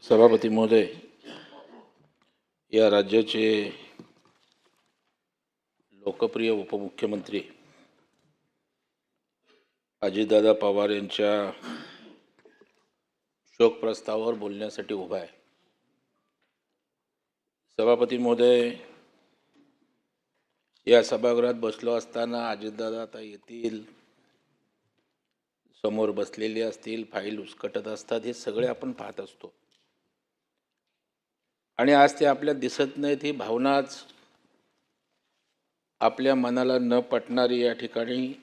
सभापती महोदय, या राज्याचे लोकप्रिय उपमुख्यमंत्री अजितदादा पवार यांच्या शोक प्रस्तावावर बोलण्यासाठी उभा आहे। सभापती महोदय, या सभागृहात बसलो असताना अजितदादा आता येतील, समोर बसलेले असतील, फाईल उचकटत असतात, हे सगळे आपण पाहत असतो आणि आज ते आपल्या दिसत नाहीत। ही भावनाच आपल्या मनाला न पटणारी या ठिकाणी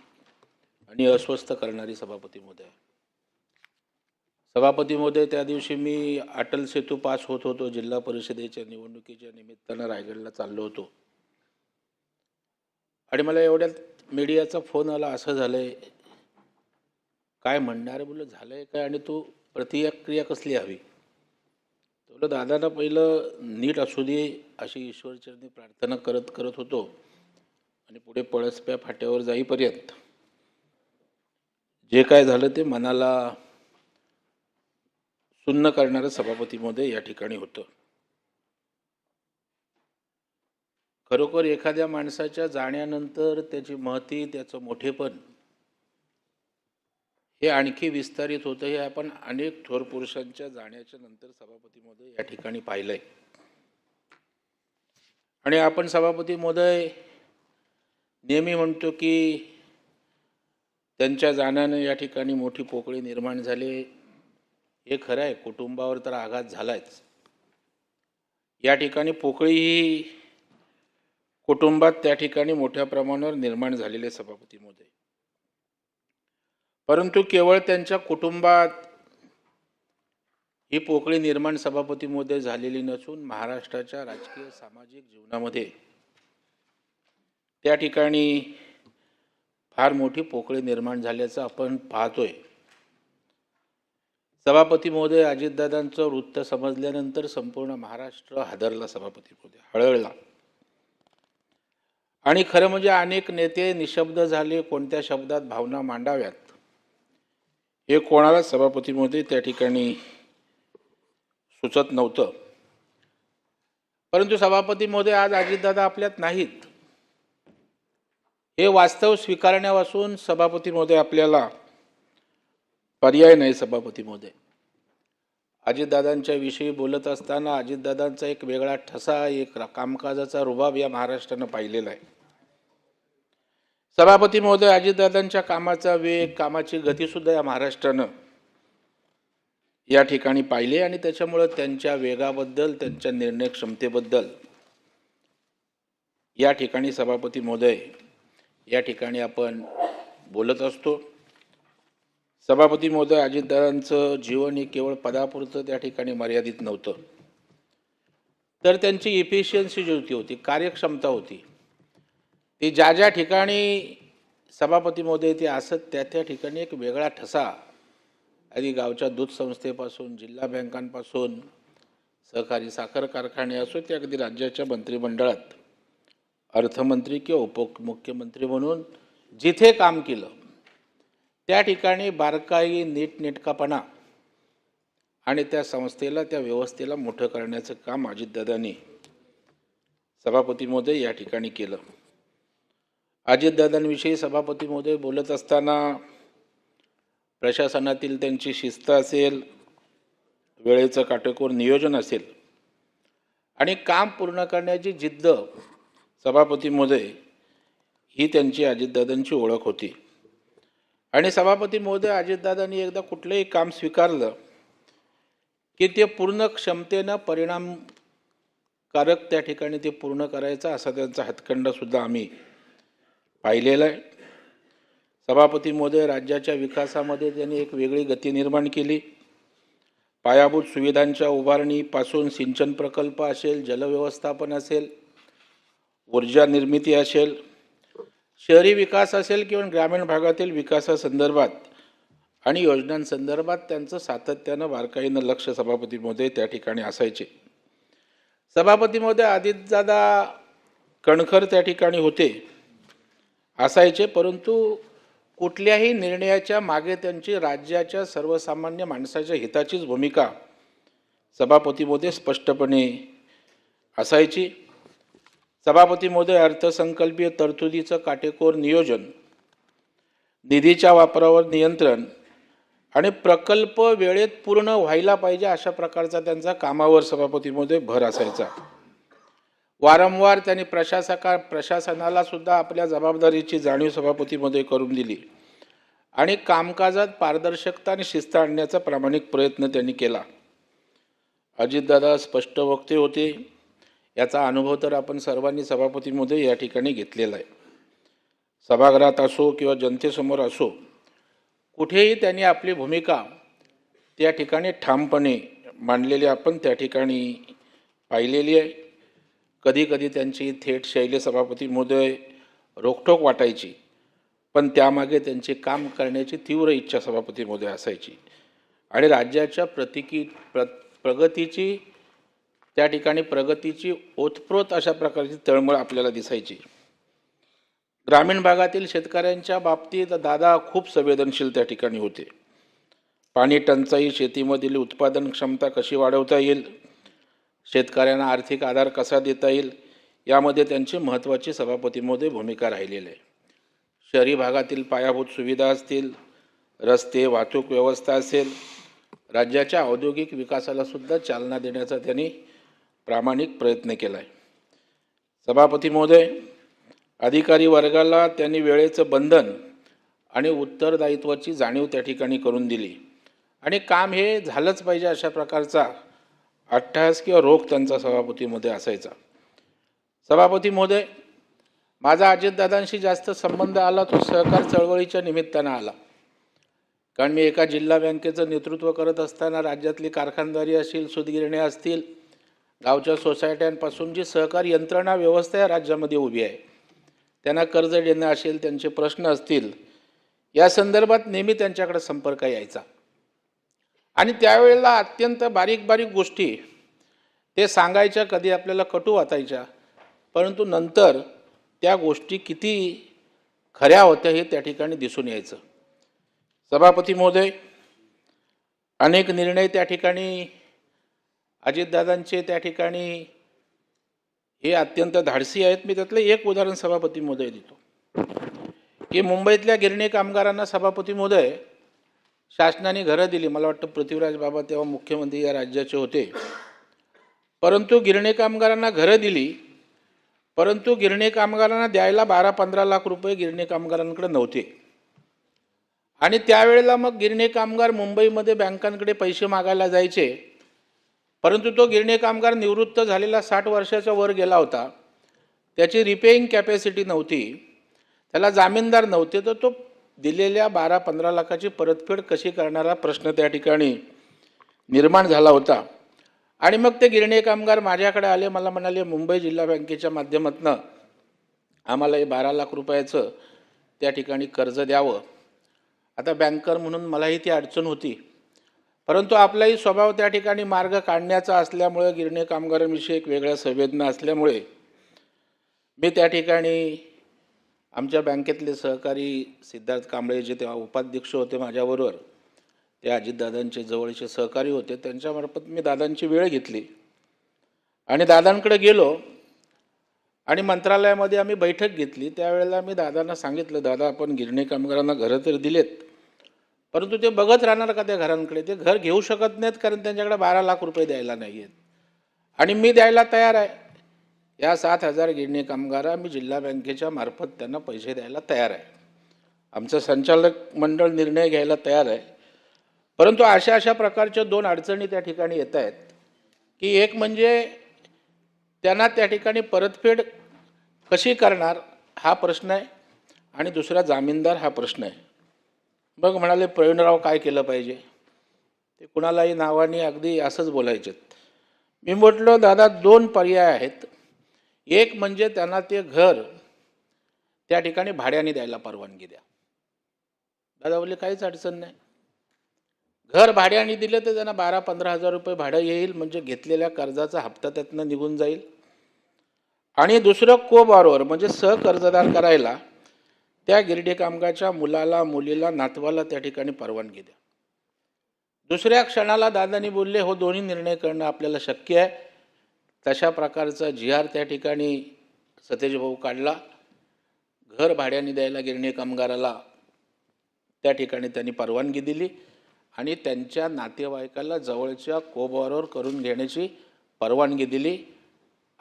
आणि अस्वस्थ करणारी सभापती महोदय। सभापती महोदय, त्या दिवशी मी अटल सेतू पास होत होतो, जिल्हा परिषदेच्या निवडणुकीच्या निमित्तानं रायगडला चाललो होतो आणि मला एवढ्यात मीडियाचा फोन आला। असं झालंय, काय म्हणणार बोललं, झालंय काय आणि तू प्रतिक्रिया कसली हवी? बोललो दादांना पहिलं नीट असू दे अशी ईश्वरचरणी प्रार्थना करत होतो आणि पुढे पळसप्या फाट्यावर जाईपर्यंत जे काय झालं ते मनाला सुन्न करणारं सभापती महोदय या ठिकाणी होतं। खरोखर एखाद्या माणसाच्या जाण्यानंतर त्याची महती, त्याचं मोठेपण हे आणखी विस्तारित होतं। हे आपण अनेक थोर पुरुषांच्या जाण्याच्या नंतर सभापती महोदय या ठिकाणी पाहिलंय आणि आपण सभापती महोदय नेहमी म्हणतो की त्यांच्या जाण्याने या ठिकाणी मोठी पोकळी निर्माण झाली। हे खरं आहे, कुटुंबावर तर आघात झालाच। या ठिकाणी पोकळी ही कुटुंबात त्या ठिकाणी मोठ्या प्रमाणावर निर्माण झालेले सभापती महोदय, परंतु केवळ त्यांच्या कुटुंबात ही पोकळी निर्माण सभापती महोदय झालेली नसून महाराष्ट्राच्या राजकीय सामाजिक जीवनामध्ये त्या ठिकाणी फार मोठी पोकळी निर्माण झाल्याचं आपण पाहतोय। सभापती महोदय, अजितदादांचं वृत्त समजल्यानंतर संपूर्ण महाराष्ट्र हादरला, सभापती महोदय हळहळला आणि खरं म्हणजे अनेक नेते निशब्द झाले। कोणत्या शब्दात भावना मांडाव्यात हे कोणाला सभापती महोदय त्या ठिकाणी सुचत नव्हतं। परंतु सभापती महोदय, आज अजितदादा आपल्यात नाहीत हे वास्तव स्वीकारण्यापासून सभापती महोदय आपल्याला पर्याय नाही। सभापती महोदय, अजितदादांच्या विषयी बोलत असताना अजितदादांचा एक वेगळा ठसा, एक कामकाजाचा रुबाब या महाराष्ट्रानं पाहिलेला आहे। सभापती महोदय, अजितदादांच्या कामाचा वेग, कामाची गती सुद्धा या महाराष्ट्रानं या ठिकाणी पाहिले आणि त्याच्यामुळे त्यांच्या वेगाबद्दल, त्यांच्या निर्णय क्षमतेबद्दल या ठिकाणी सभापती महोदय या ठिकाणी आपण बोलत असतो। सभापती महोदय, अजितदादांचं जीवन हे केवळ पदापुरतं त्या ठिकाणी मर्यादित नव्हतं, तर त्यांची इफिशियन्सी जी होती, कार्यक्षमता होती, ती ज्या ठिकाणी सभापती महोदय ते असत त्या ठिकाणी एक वेगळा ठसा, आधी गावच्या दूध संस्थेपासून, जिल्हा बँकांपासून, सहकारी साखर कारखाने असो, ते अगदी राज्याच्या मंत्रिमंडळात अर्थमंत्री किंवा उपमुख्यमंत्री म्हणून जिथे काम केलं त्या ठिकाणी बारकाई, नीटनेटकापणा आणि त्या संस्थेला, त्या व्यवस्थेला मोठं करण्याचं काम अजितदादांनी सभापती महोदय या ठिकाणी केलं। अजितदादांविषयी सभापती महोदय बोलत असताना प्रशासनातील त्यांची शिस्त असेल, वेळेचं काटेकोर नियोजन असेल आणि काम पूर्ण करण्याची जिद्द, सभापती महोदय ही त्यांची अजितदादांची ओळख होती। आणि सभापती महोदय, अजितदादांनी एकदा कुठलंही काम स्वीकारलं की ते पूर्ण क्षमतेनं, परिणामकारक त्या ठिकाणी ते पूर्ण करायचं, असा त्यांचा हातखंडा सुद्धा आम्ही पाहिलेला आहे। सभापती महोदय, राज्याच्या विकासामध्ये त्यांनी एक वेगळी गती निर्माण केली। पायाभूत सुविधांच्या उभारणीपासून सिंचन प्रकल्प असेल, जलव्यवस्थापन असेल, ऊर्जा निर्मिती असेल, शहरी विकास असेल किंवा ग्रामीण भागातील विकासासंदर्भात आणि योजनांसंदर्भात त्यांचं सातत्यानं बारकाईनं लक्ष सभापती महोदय त्या ठिकाणी असायचे। सभापती महोदय, अजितदादा कणखर त्या ठिकाणी होते, असायचे, परंतु कुठल्याही निर्णयाच्या मागे त्यांची राज्याच्या सर्वसामान्य माणसाच्या हिताचीच भूमिका सभापती महोदय स्पष्टपणे असायची. सभापती महोदय अर्थसंकल्पीय तरतुदीचं काटेकोर नियोजन, निधीच्या वापरावर नियंत्रण आणि प्रकल्प वेळेत पूर्ण व्हायला पाहिजे अशा प्रकारचा त्यांचा कामावर सभापती महोदय भर असायचा. वारंवार त्यांनी प्रशासनाला सुद्धा आपल्या जबाबदारीची जाणीव सभापती महोदय करून दिली आणि कामकाजात पारदर्शकता आणि शिस्त आणण्याचा प्रामाणिक प्रयत्न त्यांनी केला. अजितदादा स्पष्ट वक्ते होते. याचा अनुभव तर आपण सर्वांनी सभापती महोदय या ठिकाणी घेतलेला आहे. सभागृहात असो किंवा जनतेसमोर असो, कुठेही त्यांनी आपली भूमिका त्या ठिकाणी ठामपणे मांडलेली आपण त्या ठिकाणी पाहिलेली आहे. कधी कधी त्यांची थेट शैली सभापती महोदय रोखठोक वाटायची, पण त्यामागे त्यांचे काम करण्याची तीव्र इच्छा सभापती महोदय असायची आणि राज्याच्या प्रगतीची त्या ठिकाणी प्रगतीची ओतप्रोत अशा प्रकारची तळमळ आपल्याला दिसायची. ग्रामीण भागातील शेतकऱ्यांच्या बाबतीत दादा खूप संवेदनशील त्या ठिकाणी होते. पाणी टंचाई, शेतीमधील उत्पादन क्षमता कशी वाढवता येईल, शेतकऱ्यांना आर्थिक आधार कसा देता येईल, यामध्ये त्यांची महत्त्वाची सभापती महोदय भूमिका राहिलेली आहे. शहरी भागातील पायाभूत सुविधा असतील, रस्ते, वाहतूक व्यवस्था असेल, राज्याच्या औद्योगिक विकासाला सुद्धा चालना देण्याचा त्यांनी प्रामाणिक प्रयत्न केला आहे. सभापती महोदय अधिकारी वर्गाला त्यांनी वेळेचं बंधन आणि उत्तरदायित्वाची जाणीव त्या ठिकाणी करून दिली आणि काम हे झालंच पाहिजे अशा प्रकारचा अट्टहास किंवा रोख त्यांचा सभापती महोदय असायचा. सभापती महोदय, माझा अजितदादांशी जास्त संबंध आला तो सहकार चळवळीच्या निमित्तानं आला. कारण मी एका जिल्हा बँकेचं नेतृत्व करत असताना राज्यातली कारखानदारी असतील, सूतगिरण्या असतील, गावच्या सोसायट्यांपासून जी सहकार यंत्रणा व्यवस्था या राज्यामध्ये उभी आहे, त्यांना कर्ज देणं असेल, त्यांचे प्रश्न असतील, या संदर्भात नेहमी त्यांच्याकडे संपर्क यायचा आणि त्यावेळेला अत्यंत बारीक बारीक गोष्टी ते सांगायच्या. कधी आपल्याला कटू वाटायच्या, परंतु नंतर त्या गोष्टी किती खऱ्या होत्या हे त्या ठिकाणी दिसून यायचं. सभापती महोदय, अनेक निर्णय त्या ठिकाणी अजितदादांचे त्या ठिकाणी हे अत्यंत धाडसी आहेत. मी त्यातलं एक उदाहरण सभापती महोदय देतो की मुंबईतल्या गिरणी कामगारांना सभापती महोदय शासनाने घरं दिली. मला वाटतं पृथ्वीराज बाबा तेव्हा मुख्यमंत्री या राज्याचे होते. परंतु गिरणी कामगारांना घरं दिली, परंतु गिरणी कामगारांना द्यायला 12-15 लाख रुपये गिरणी कामगारांकडे नव्हते आणि त्यावेळेला मग गिरणी कामगार मुंबईमध्ये बँकांकडे पैसे मागायला जायचे. परंतु तो गिरणी कामगार निवृत्त झालेला 60 वर्षाच्या वर गेला होता, त्याची रिपेइंग कॅपॅसिटी नव्हती, त्याला जामीनदार नव्हते, तर तो दिलेल्या 12-15 लाखाची परतफेड कशी करणारा प्रश्न त्या ठिकाणी निर्माण झाला होता. आणि मग ते गिरणी कामगार माझ्याकडे आले, मला म्हणाले मुंबई जिल्हा बँकेच्या माध्यमातून आम्हाला हे 12 लाख रुपयाचं त्या ठिकाणी कर्ज द्यावं. आता बँकर म्हणून मलाही ती अडचण होती, परंतु आपलाही स्वभाव त्या ठिकाणी मार्ग काढण्याचा असल्यामुळे, गिरणी कामगारांविषयी एक वेगळ्या संवेदना असल्यामुळे मी त्या ठिकाणी आमच्या बँकेतले सहकारी सिद्धार्थ कांबळे जे तेव्हा उपाध्यक्ष होते माझ्याबरोबर, ते अजितदादांचे जवळचे सहकारी होते, त्यांच्यामार्फत मी दादांची वेळ घेतली आणि दादांकडे गेलो आणि मंत्रालयामध्ये आम्ही बैठक घेतली. त्यावेळेला मी दादांना सांगितलं, दादा आपण गिरणी कामगारांना घरं तर दिलेत, परंतु ते बघत राहणार का त्या घरांकडे? ते घर घेऊ शकत नाहीत कारण त्यांच्याकडे 12 लाख रुपये द्यायला नाही आहेत आणि मी द्यायला तयार आहे. या 7,000 गिरणी कामगार मी जिल्हा बँकेच्या मार्फत त्यांना पैसे द्यायला तयार आहे. आमचं संचालक मंडळ निर्णय घ्यायला तयार आहे. परंतु अशा प्रकारच्या 2 अडचणी त्या ठिकाणी येत आहेत की एक म्हणजे त्यांना त्या ठिकाणी परतफेड कशी करणार हा प्रश्न आहे आणि दुसरा जामीनदार हा प्रश्न आहे. मग म्हणाले प्रवीणराव काय केलं पाहिजे? ते कुणालाही नावाने अगदी असंच बोलायचे. मी म्हटलं दादा 2 पर्याय आहेत. एक म्हणजे त्यांना ते घर त्या ठिकाणी भाड्याने द्यायला परवानगी द्या. दादा बोलले काहीच अडचण नाही, घर भाड्याने दिले तर त्यांना 12-15 हजार रुपये भाडं येईल, म्हणजे घेतलेल्या कर्जाचा हप्ता त्यातनं निघून जाईल. आणि दुसरं को बॉरोवर म्हणजे सहकर्जदार करायला त्या गिरणी कामगाराच्या मुलाला, मुलीला, नातवाला त्या ठिकाणी परवानगी द्या. दुसऱ्या क्षणाला दादांनी बोलले, हो दोन्ही निर्णय करणं आपल्याला शक्य आहे. तशा प्रकारचा जी.आर. त्या ठिकाणी सतेज भाऊ काढला. घर भाड्याने द्यायला गिरणी कामगाराला त्या ठिकाणी त्यांनी परवानगी दिली आणि त्यांच्या नातेवाईकाला जवळच्या कोबॉरोवर करून घेण्याची परवानगी दिली.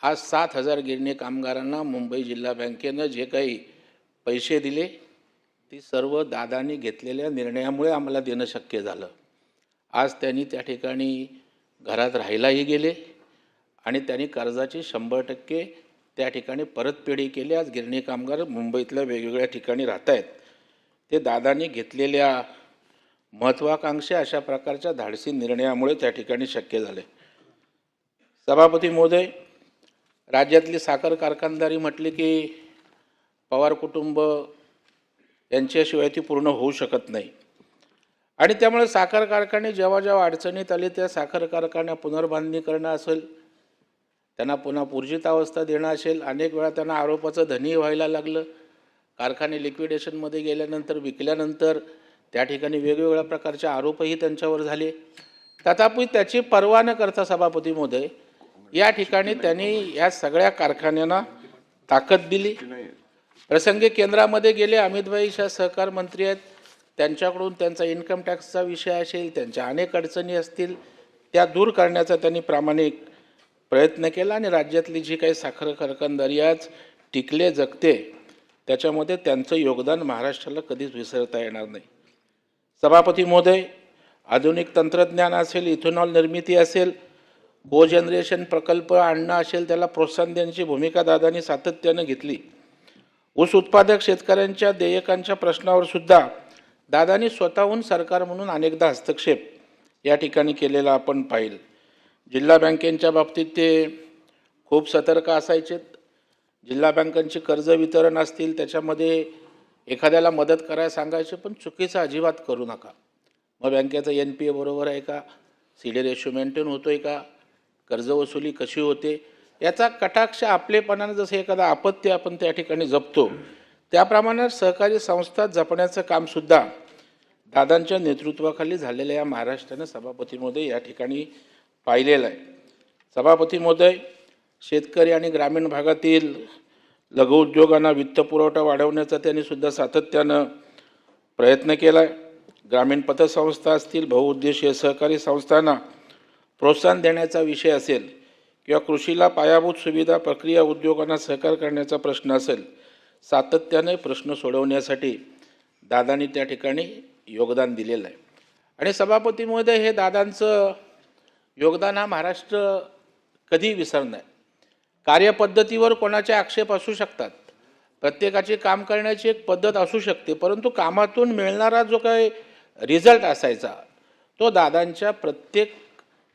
आज 7,000 गिरणी कामगारांना मुंबई जिल्हा बँकेनं जे काही पैसे दिले ती सर्व दादांनी घेतलेल्या निर्णयामुळे आम्हाला देणं शक्य झालं. आज त्यांनी त्या ठिकाणी घरात राहायलाही गेले आणि त्यांनी कर्जाची 100% त्या ठिकाणी परतफेडी केली. आज गिरणी कामगार मुंबईतल्या वेगवेगळ्या ठिकाणी राहत आहेत. ते दादांनी घेतलेल्या महत्त्वाकांक्षी अशा प्रकारच्या धाडसी निर्णयामुळे त्या ठिकाणी शक्य झाले. सभापती महोदय, राज्यातली साखर कारखानदारी म्हटली की पवार कुटुंब यांच्याशिवाय ती पूर्ण होऊ शकत नाही आणि त्यामुळे साखर कारखाने जेव्हा जेव्हा अडचणीत आले त्या साखर कारखान्या पुनर्बांधणी करणं असेल, त्यांना पुन्हा पूर्जितावस्था देणं असेल, अनेक वेळा त्यांना आरोपाचं धनी व्हायला लागलं. कारखाने लिक्विडेशनमध्ये गेल्यानंतर, विकल्यानंतर त्या ठिकाणी वेगवेगळ्या प्रकारचे आरोपही त्यांच्यावर झाले. तथापि त्याची पर्वा न करता सभापती महोदय या ठिकाणी त्यांनी या सगळ्या कारखान्यांना ताकद दिली. प्रसंगी केंद्रामध्ये गेले, अमितभाई शाह सहकार मंत्री आहेत, त्यांच्याकडून त्यांचा इन्कम टॅक्सचा विषय असेल, त्यांच्या अनेक अडचणी असतील, त्या दूर करण्याचा त्यांनी प्रामाणिक प्रयत्न केला आणि राज्यातली जी काही साखर कारखानदारी आज टिकले जगते त्याच्यामध्ये त्यांचं योगदान महाराष्ट्राला कधीच विसरता येणार नाही. सभापती महोदय, आधुनिक तंत्रज्ञान असेल, इथेनॉल निर्मिती असेल, कोजनरेशन प्रकल्प आणणं असेल, त्याला प्रोत्साहन देण्याची भूमिका दादांनी सातत्यानं घेतली. ऊस उत्पादक शेतकऱ्यांच्या देयकांच्या प्रश्नावर सुद्धा दादांनी स्वतःहून सरकार म्हणून अनेकदा हस्तक्षेप या ठिकाणी केलेला आपण पाहिलं. जिल्हा बँकेंच्या बाबतीत ते खूप सतर्क असायचे. जिल्हा बँकांची कर्ज वितरण असतील त्याच्यामध्ये एखाद्याला मदत करायला सांगायचे, पण चुकीचं अजिबात करू नका. मग बँकेचं NPA बरोबर आहे का, CD रेशो मेंटेन होतोय का, कर्ज वसुली कशी होते, याचा कटाक्ष आपलेपणानं जसं एखादा आपत्ती आपण त्या ठिकाणी जपतो त्याप्रमाणे सहकारी संस्था जपण्याचं कामसुद्धा दादांच्या नेतृत्वाखाली झालेलं या महाराष्ट्रानं सभापती महोदय या ठिकाणी पाहिलेलं आहे. सभापती महोदय, शेतकरी आणि ग्रामीण भागातील लघुउद्योगांना वित्तपुरवठा वाढवण्याचा त्यांनी सुद्धा सातत्यानं प्रयत्न केला आहे. ग्रामीण पतसंस्था असतील, बहुउद्देशीय सहकारी संस्थांना प्रोत्साहन देण्याचा विषय असेल किंवा कृषीला पायाभूत सुविधा, प्रक्रिया उद्योगांना सहकार करण्याचा प्रश्न असेल, सातत्याने प्रश्न सोडवण्यासाठी दादांनी त्या ठिकाणी योगदान दिलेलं आहे. आणि सभापती महोदय, हे दादांचं योगदान हा महाराष्ट्र कधी विसरणार नाही. कार्यपद्धतीवर कोणाचे आक्षेप असू शकतात, प्रत्येकाची काम करण्याची एक पद्धत असू शकते, परंतु कामातून मिळणारा जो काही रिझल्ट असायचा तो दादांच्या प्रत्येक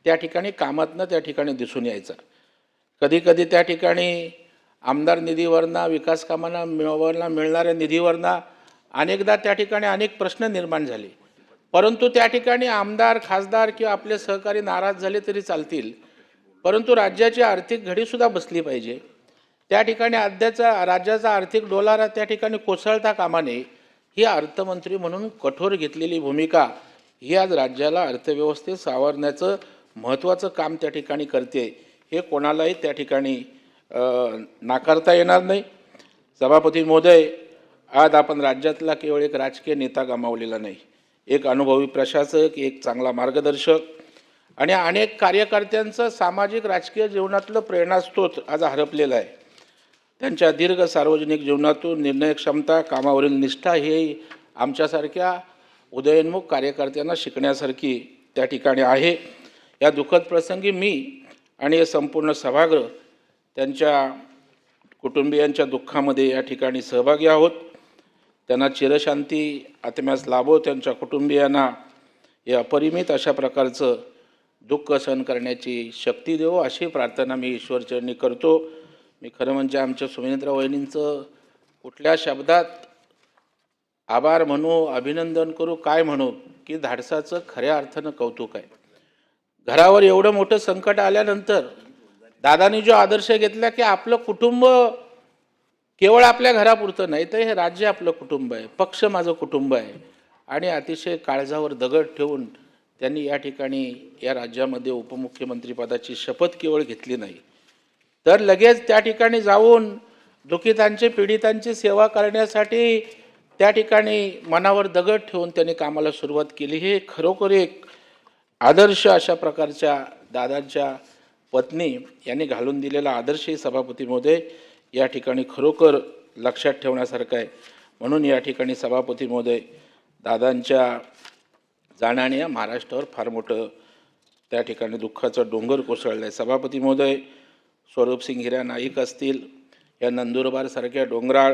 त्या ठिकाणी कामातनं त्या ठिकाणी दिसून यायचा. कधी कधी त्या ठिकाणी आमदार निधीवरनं, विकास कामांना मिळणाऱ्या निधीवरनं अनेकदा त्या ठिकाणी अनेक प्रश्न निर्माण झाले, परंतु त्या ठिकाणी आमदार, खासदार किंवा आपले सहकारी नाराज झाले तरी चालतील, परंतु राज्याची आर्थिक घडीसुद्धा बसली पाहिजे. त्या ठिकाणी राज्याचा आर्थिक डोलारा त्या ठिकाणी कोसळता कामा नये, ही अर्थमंत्री म्हणून कठोर घेतलेली भूमिका ही आज राज्याला अर्थव्यवस्थेत सावरण्याचं महत्त्वाचं काम त्या ठिकाणी करते. हे कोणालाही त्या ठिकाणी नाकारता येणार नाही. सभापती महोदय, आज आपण राज्यातला केवळ एक राजकीय नेता गमावलेला नाही, एक अनुभवी प्रशासक, एक चांगला मार्गदर्शक आणि अनेक कार्यकर्त्यांचं सामाजिक राजकीय जीवनातलं प्रेरणास्रोत आज हरपलेला आहे. त्यांच्या दीर्घ सार्वजनिक जीवनातून निर्णय क्षमता, कामावरील निष्ठा ही आमच्यासारख्या उदयोन्मुख कार्यकर्त्यांना शिकण्यासारखी त्या ठिकाणी आहे. या दुःखद प्रसंगी मी आणि हे संपूर्ण सभागृह त्यांच्या कुटुंबियांच्या दुःखामध्ये या ठिकाणी सहभागी आहोत. त्यांना चिरशांती आत्म्यास लाभो, त्यांच्या कुटुंबियांना हे अपरिमित अशा प्रकारचं दुःख सहन करण्याची शक्ती देवो अशी प्रार्थना मी ईश्वरचरणी करतो. मी खरं म्हणजे आमच्या सुमित्रा वहिनींचं कुठल्या शब्दात आभार म्हणू, अभिनंदन करू, काय म्हणू, की धाडसाचं खऱ्या अर्थानं कौतुक आहे. घरावर एवढं मोठं संकट आल्यानंतर दादांनी जो आदर्श घेतला की आपलं कुटुंब केवळ आपल्या घरापुरतं नाही तर हे राज्य आपलं कुटुंब आहे, पक्ष माझं कुटुंब आहे आणि अतिशय काळजावर दगड ठेवून त्यांनी या ठिकाणी या राज्यामध्ये उपमुख्यमंत्रीपदाची शपथ केवळ घेतली नाही, तर लगेच त्या ठिकाणी जाऊन दुःखितांचे पीडितांची सेवा करण्यासाठी त्या ठिकाणी मनावर दगड ठेवून त्यांनी कामाला सुरुवात केली. हे खरोखर एक आदर्श अशा प्रकारच्या दादांच्या पत्नी यांनी घालून दिलेला आदर्शही सभापती महोदय या ठिकाणी खरोखर लक्षात ठेवण्यासारखं आहे. म्हणून या ठिकाणी सभापती महोदय दादांच्या जाण्याने या महाराष्ट्रावर फार मोठं त्या ठिकाणी दुःखाचं डोंगर कोसळलं आहे. सभापती महोदय स्वरूपसिंग हिरा नाईक असतील, या नंदुरबारसारख्या डोंगराळ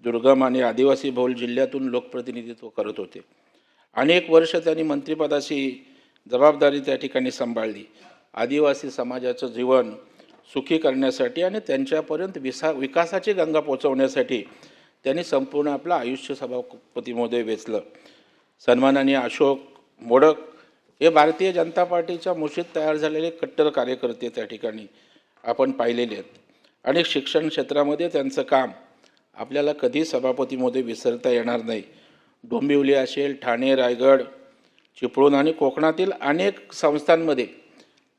दुर्गम आणि आदिवासी बहुल जिल्ह्यातून लोकप्रतिनिधित्व करत होते. अनेक वर्ष त्यांनी मंत्रिपदाची जबाबदारी त्या ठिकाणी सांभाळली. आदिवासी समाजाचं जीवन सुखी करण्यासाठी आणि त्यांच्यापर्यंत विकासाची गंगा पोचवण्यासाठी त्यांनी संपूर्ण आपलं आयुष्य सभापती महोदय वेचलं. सन्माननीय अशोक मोडक हे भारतीय जनता पार्टीच्या मुशीत तयार झालेले कट्टर कार्यकर्ते त्या ठिकाणी आपण पाहिलेले आहेत आणि शिक्षण क्षेत्रामध्ये त्यांचं काम आपल्याला कधी सभापती महोदय विसरता येणार नाही. डोंबिवली असेल, ठाणे, रायगड, चिपळूण आणि कोकणातील अनेक संस्थांमध्ये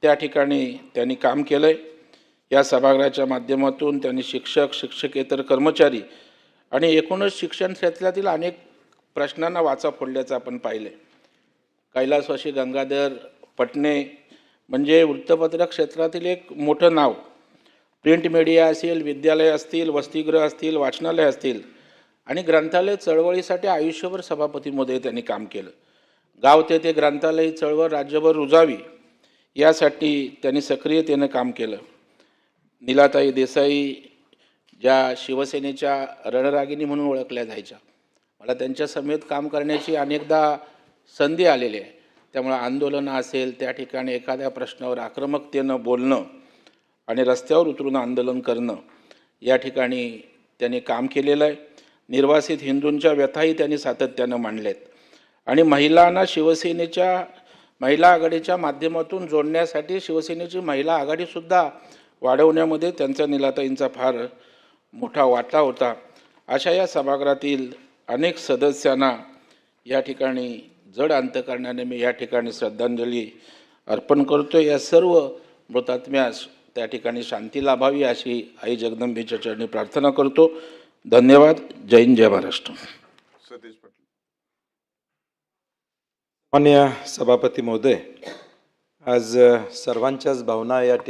त्या ठिकाणी त्यांनी काम केलं आहे. या सभागृहाच्या माध्यमातून त्यांनी शिक्षक, शिक्षकेतर कर्मचारी आणि एकूणच शिक्षण क्षेत्रातील अनेक प्रश्नांना वाचा फोडल्याचं आपण पाहिलं आहे. कैलासवासी गंगाधर पटणे म्हणजे वृत्तपत्र क्षेत्रातील एक मोठं नाव. प्रिंट मीडिया असेल, विद्यालय असतील, वसतिगृह असतील, वाचनालय असतील आणि ग्रंथालय चळवळीसाठी आयुष्यभर सभापती महोदय त्यांनी काम केलं. गाव ते ग्रंथालय चळवळ राज्यभर रुजावी यासाठी त्यांनी सक्रियतेनं काम केलं. नीलाताई देसाई ज्या शिवसेनेच्या रणरागिणी म्हणून ओळखल्या जायच्या, मला त्यांच्या समेत काम करण्याची अनेकदा संधी आलेली आहे. त्यामुळे आंदोलनं असेल, त्या ठिकाणी एखाद्या प्रश्नावर आक्रमकतेनं बोलणं आणि रस्त्यावर उतरून आंदोलन करणं या ठिकाणी त्यांनी काम केलेलं आहे. निर्वासित हिंदूंच्या व्यथाही त्यांनी सातत्यानं मांडल्यात आणि महिलांना शिवसेनेच्या महिला आघाडीच्या माध्यमातून जोडण्यासाठी शिवसेनेची महिला आघाडीसुद्धा वाढवण्यामध्ये त्यांचा नीलाताईंचा फार मोठा वाटा होता. अशा या सभागृहातील अनेक सदस्यांना या ठिकाणी जड अंतकरणाने मी या ठिकाणी श्रद्धांजली अर्पण करतो. या सर्व मृतात्म्यास त्या ठिकाणी शांती लाभावी अशी आई जगदंबेच्या चरणी प्रार्थना करतो. धन्यवाद. जय हिंद, जय महाराष्ट्र. सतीश पाटील. माननीय सभापती महोदय, आज सर्वांच्याच भावना या